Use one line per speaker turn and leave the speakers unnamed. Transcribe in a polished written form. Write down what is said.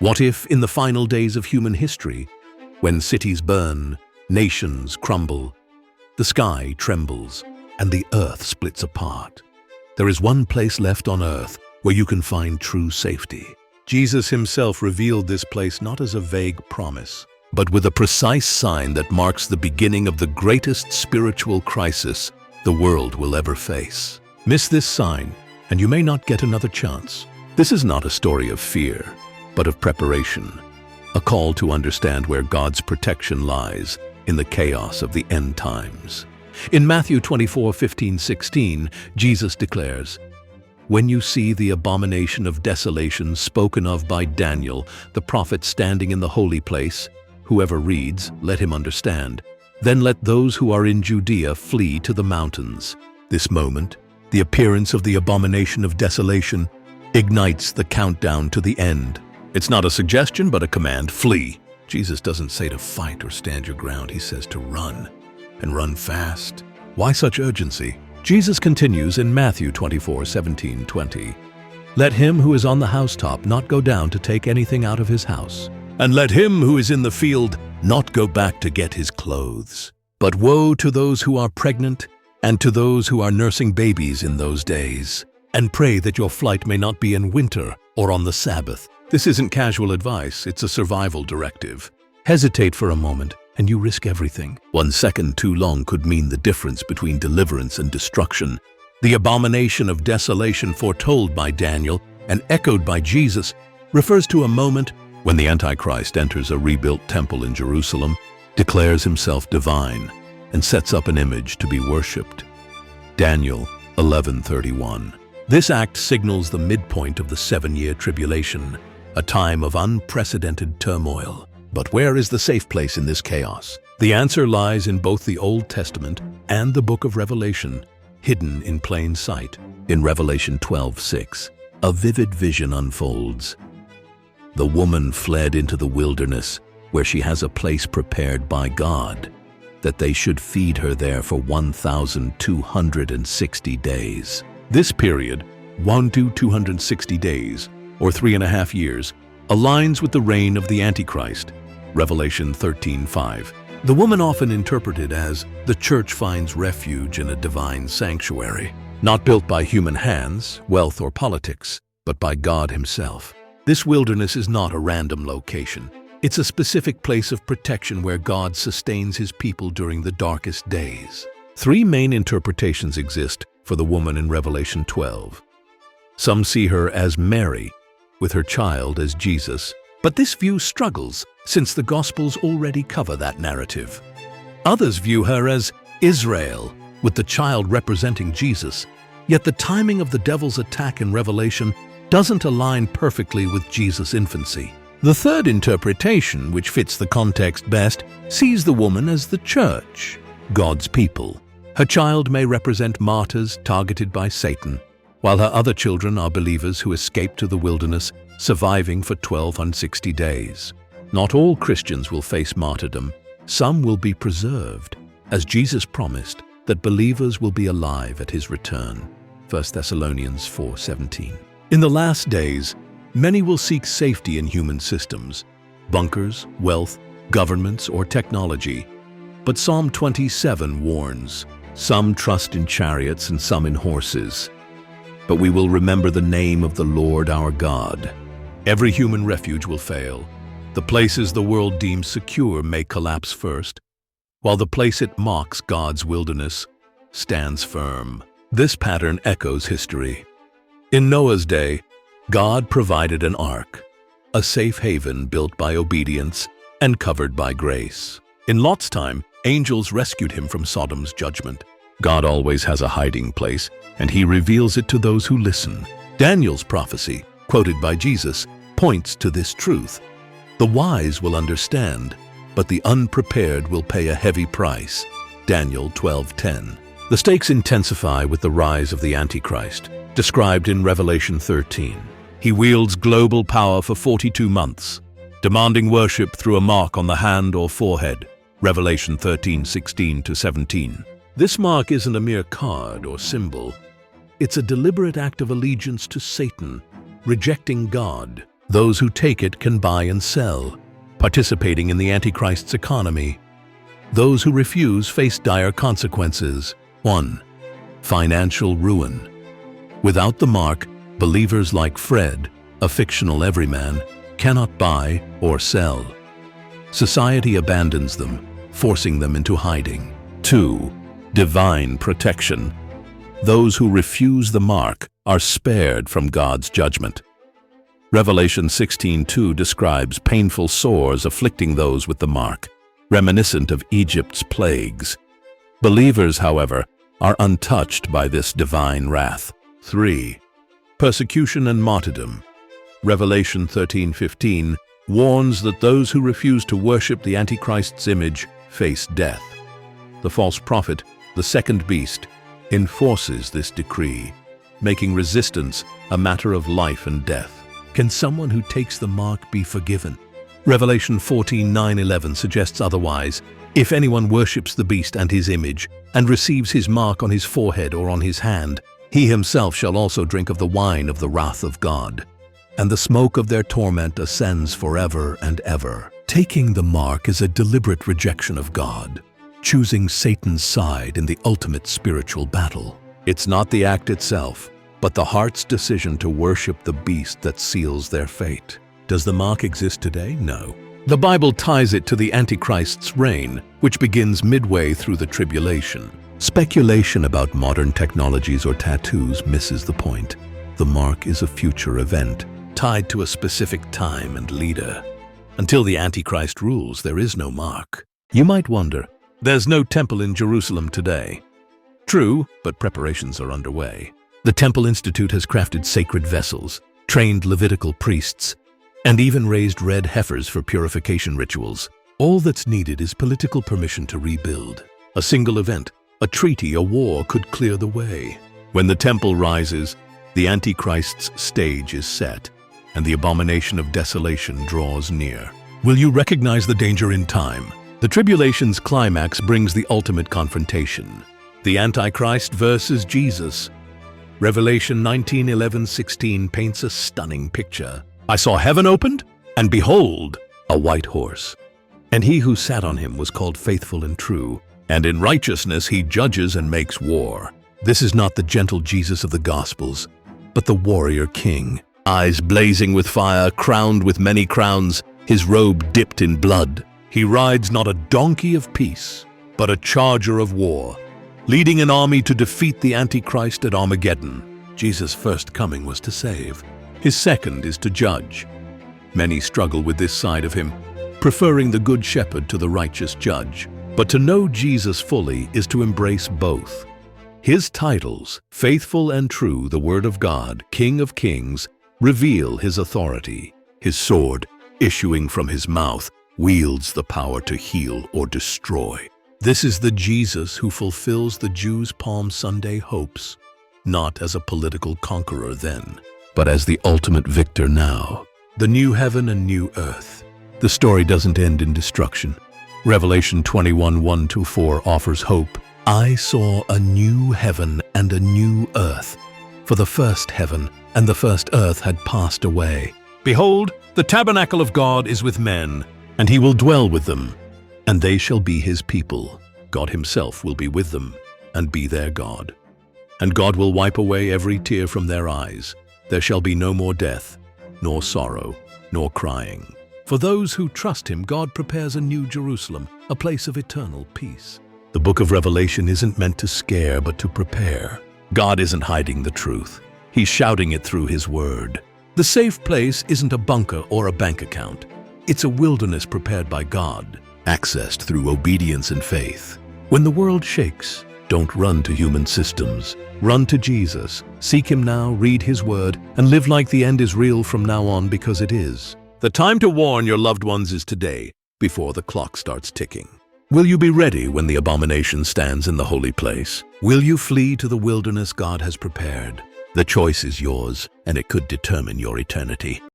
What if, in the final days of human history, when cities burn, nations crumble, the sky trembles, and the earth splits apart, there is one place left on earth where you can find true safety? Jesus himself revealed this place not as a vague promise, but with a precise sign that marks the beginning of the greatest spiritual crisis the world will ever face. Miss this sign, and you may not get another chance. This is not a story of fear, but of preparation, a call to understand where God's protection lies in the chaos of the end times. In Matthew 24:15-16, Jesus declares, "When you see the abomination of desolation spoken of by Daniel, the prophet, standing in the holy place, whoever reads, let him understand. Then let those who are in Judea flee to the mountains." This moment, the appearance of the abomination of desolation, ignites the countdown to the end. It's not a suggestion, but a command: flee. Jesus doesn't say to fight or stand your ground. He says to run, and run fast. Why such urgency? Jesus continues in Matthew 24:17-20. "Let him who is on the housetop not go down to take anything out of his house, and let him who is in the field not go back to get his clothes. But woe to those who are pregnant and to those who are nursing babies in those days. And pray that your flight may not be in winter or on the Sabbath." This isn't casual advice, it's a survival directive. Hesitate for a moment, and you risk everything. 1 second too long could mean the difference between deliverance and destruction. The abomination of desolation foretold by Daniel and echoed by Jesus refers to a moment when the Antichrist enters a rebuilt temple in Jerusalem, declares himself divine, and sets up an image to be worshipped. Daniel 11:31. This act signals the midpoint of the 7-year tribulation, a time of unprecedented turmoil. But where is the safe place in this chaos? The answer lies in both the Old Testament and the book of Revelation, hidden in plain sight. In Revelation 12:6, a vivid vision unfolds. The woman fled into the wilderness, where she has a place prepared by God, that they should feed her there for 1,260 days. This period, 1,260 days, or 3.5 years, aligns with the reign of the Antichrist, Revelation 13:5. The woman often interpreted as the church finds refuge in a divine sanctuary, not built by human hands, wealth, or politics, but by God himself. This wilderness is not a random location. It's a specific place of protection where God sustains his people during the darkest days. 3 main interpretations exist for the woman in Revelation 12. Some see her as Mary, with her child as Jesus, but this view struggles since the Gospels already cover that narrative. Others view her as Israel, with the child representing Jesus, yet the timing of the devil's attack in Revelation doesn't align perfectly with Jesus' infancy. The third interpretation, which fits the context best, sees the woman as the church, God's people. Her child may represent martyrs targeted by Satan, while her other children are believers who escaped to the wilderness, surviving for 1,260 days. Not all Christians will face martyrdom. Some will be preserved, as Jesus promised that believers will be alive at his return. 1 Thessalonians 4:17. In the last days, many will seek safety in human systems, bunkers, wealth, governments, or technology. But Psalm 27 warns, "Some trust in chariots and some in horses, but we will remember the name of the Lord our God." Every human refuge will fail. The places the world deems secure may collapse first, while the place it mocks, God's wilderness, stands firm. This pattern echoes history. In Noah's day, God provided an ark, a safe haven built by obedience and covered by grace. In Lot's time, angels rescued him from Sodom's judgment. God always has a hiding place, and he reveals it to those who listen. Daniel's prophecy, quoted by Jesus, points to this truth. The wise will understand, but the unprepared will pay a heavy price. Daniel 12:10. The stakes intensify with the rise of the Antichrist, described in Revelation 13. He wields global power for 42 months, demanding worship through a mark on the hand or forehead, Revelation 13:16-17. This mark isn't a mere card or symbol. It's a deliberate act of allegiance to Satan, rejecting God. Those who take it can buy and sell, participating in the Antichrist's economy. Those who refuse face dire consequences. 1. Financial ruin. Without the mark, believers like Fred, a fictional everyman, cannot buy or sell. Society abandons them, forcing them into hiding. 2. Divine protection. Those who refuse the mark are spared from God's judgment. Revelation 16:2 describes painful sores afflicting those with the mark, reminiscent of Egypt's plagues. Believers, however, are untouched by this divine wrath. 3. Persecution and martyrdom. Revelation 13:15 warns that those who refuse to worship the Antichrist's image face death. The false prophet, the second beast, enforces this decree, making resistance a matter of life and death. Can someone who takes the mark be forgiven? Revelation 14:9-11 suggests otherwise. If anyone worships the beast and his image, and receives his mark on his forehead or on his hand, he himself shall also drink of the wine of the wrath of God, and the smoke of their torment ascends forever and ever. Taking the mark is a deliberate rejection of God, choosing Satan's side in the ultimate spiritual battle. It's not the act itself, but the heart's decision to worship the beast that seals their fate. Does the mark exist today? No. The Bible ties it to the Antichrist's reign, which begins midway through the tribulation. Speculation about modern technologies or tattoos misses the point. The mark is a future event, tied to a specific time and leader. Until the Antichrist rules, there is no mark. You might wonder, there's no temple in Jerusalem today. True, but preparations are underway. The Temple Institute has crafted sacred vessels, trained Levitical priests, and even raised red heifers for purification rituals. All that's needed is political permission to rebuild. A single event, a treaty, a war could clear the way. When the temple rises, the Antichrist's stage is set, and the abomination of desolation draws near. Will you recognize the danger in time? The tribulation's climax brings the ultimate confrontation. The Antichrist versus Jesus. Revelation 19:11-16 paints a stunning picture. I saw heaven opened, and behold, a white horse. And he who sat on him was called Faithful and True, and in righteousness he judges and makes war. This is not the gentle Jesus of the Gospels, but the warrior king, eyes blazing with fire, crowned with many crowns, his robe dipped in blood. He rides not a donkey of peace, but a charger of war, leading an army to defeat the Antichrist at Armageddon. Jesus' first coming was to save. His second is to judge. Many struggle with this side of him, preferring the good shepherd to the righteous judge. But to know Jesus fully is to embrace both. His titles, Faithful and True, the Word of God, King of Kings, reveal his authority. His sword, issuing from his mouth, wields the power to heal or destroy. This is the Jesus who fulfills the Jews' Palm Sunday hopes, not as a political conqueror then, but as the ultimate victor now. The new heaven and new earth. The story doesn't end in destruction. Revelation 21:1-4 offers hope. I saw a new heaven and a new earth, for the first heaven and the first earth had passed away. Behold, the tabernacle of God is with men, and he will dwell with them, and they shall be his people. God himself will be with them and be their God. And God will wipe away every tear from their eyes. There shall be no more death, nor sorrow, nor crying. For those who trust him, God prepares a new Jerusalem, a place of eternal peace. The book of Revelation isn't meant to scare, but to prepare. God isn't hiding the truth. He's shouting it through his word. The safe place isn't a bunker or a bank account. It's a wilderness prepared by God, accessed through obedience and faith. When the world shakes, don't run to human systems. Run to Jesus. Seek him now, read his word, and live like the end is real from now on, because it is. The time to warn your loved ones is today, before the clock starts ticking. Will you be ready when the abomination stands in the holy place? Will you flee to the wilderness God has prepared? The choice is yours, and it could determine your eternity.